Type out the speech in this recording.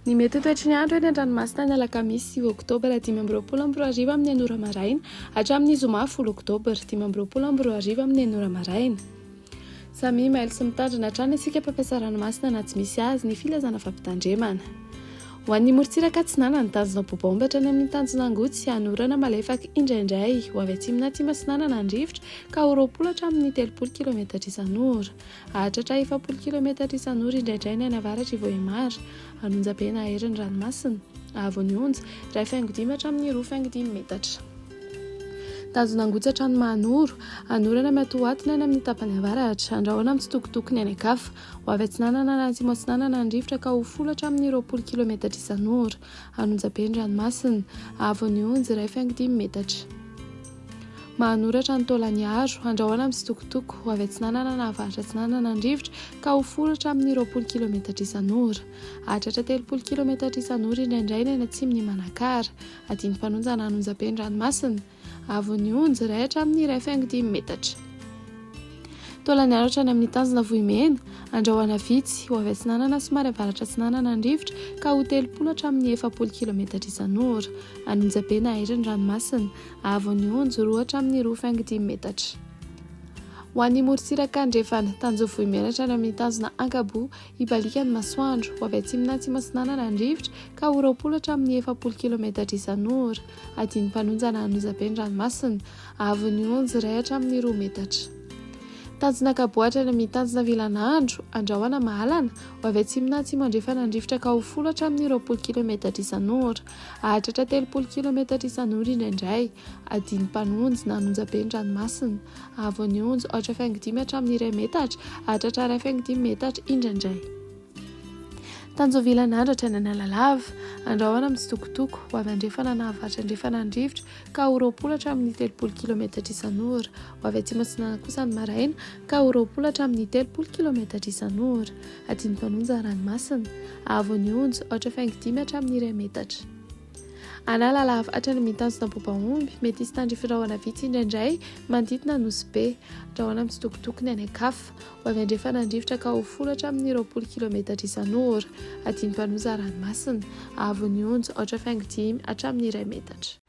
Ny mety toetry ny andro eny an-dranomasina ny alakamisy 9 oktobra 5:20 amin'ny anora maraina hatramin'ny zoma 10 oktobra 5:20 amin'ny anora maraina. Samy maily sy mitandrina hatrany isika mpampiasa ranomasina na tsy misy azy ny filazana fampitandremana. Ho an'ny morontsiraka Atsinana ny tanjona bobaombatra ny amin'ny tanjona Angotsy hanorana malefaka indraindray ho avy atsimo na atsimo Atsinana na andrivotra ka ho 20 hatramin'ny 30 km isan'ora. Hahatratra 70 km isan'ora indraindray ny any avaratra Vohemara, Anonjabe na herin'ny ranomasina, Avony Onja 1.5 hatramin'ny 2.5 metatra. Tanjona Angotsy hatrany Mahanoro, hanorana matoatina any amin'ny tapany avaratra, andrahoana amin'ny tsitokotokony any akafa, ho avy Atsinana na atsimo Atsinana na andrivotra ka ho 10 hatramin'ny 20 km isan'ora, Anonjabe ny ranomasina, Avony Onja 1.5 metatra. Mahanoratra ny Taolagnaro, andrahoana amin'ny tsitokotoko, ho avy Atsinana na avaratra Atsinana na andrivotra ka ho 10 hatramin'ny 20 km isan'ora, hahatratra 30 km isan'ora indraindray ny atsimony Manakara, Adinimpanonja na Anonjabe ny ranomasina, Avony Onja 1 hatramin'ny 1.5 metatra. Taolagnaro hatrany amin'ny tanjona Vohimena, andrahoana vitsy, ho avy Atsinana na somary avaratra Atsinana na andrivotra ka ho 30 hatramin'ny 40 km isan'ora, Anonjabe na herin'ny ranomasina, Avony Onja 2 hatramin'ny 2.5 metatra. Ho an'ny morontsiraka andrefana tanjona Vohimena hatrany amin'ny tanjona Ankabo, Ibalika ny masoandro, ho avy atsimo na atsimo Atsinana na andrivotra ka ho 20 hatramin'ny 40 km isan'ora, Adinimpanonja na Anonjabe ny ranomasina, Avony Onja 1 hatramin'ny 2 metatra. Tanjona Ankabo hatrany amin'ny tanjona Vilanandro, andrahoana Mahalana, ho avy atsimo na atsimo andrefana andrivotra ka ho 10 hatramin'ny 20 km isan'ora, hahatratra 30 km isan'ora indraindray, Adinimpanonja na Anonjabe ny ranomasina, Avony Onja 8.5 hatramin'ny 2 metatra, hahatratra 2.5 metatra indraindray. Tanjona Vilanandro hatrany Analalava, andrahoana amin'ny tsitokotoko, ho avy andrefana na avaratra andrefana andrivotra ka ho 20 hatramin'ny 30 km isan'ora, ho avy atsimo Atsinana kosa ny maraina ka ho 20 hatramin'ny 30 km isan'ora, Adinimpanonja ranomasina, Avony Onja 8.5 hatramin'ny 2 metatra. Analalava hatrany amin'ny tanjona Bobaomby, mety hisy tandrifirahona vitsy indraindray manodidina Nosy be, andrahoana amin'ny tsitokotokony any akafa, ho avy andrefana andrivotra ka ho 10 hatramin'ny 20 km isan'ora, Adinimpanonja ranomasina, Avony Onja 8.5 hatramin'ny 2 metatra.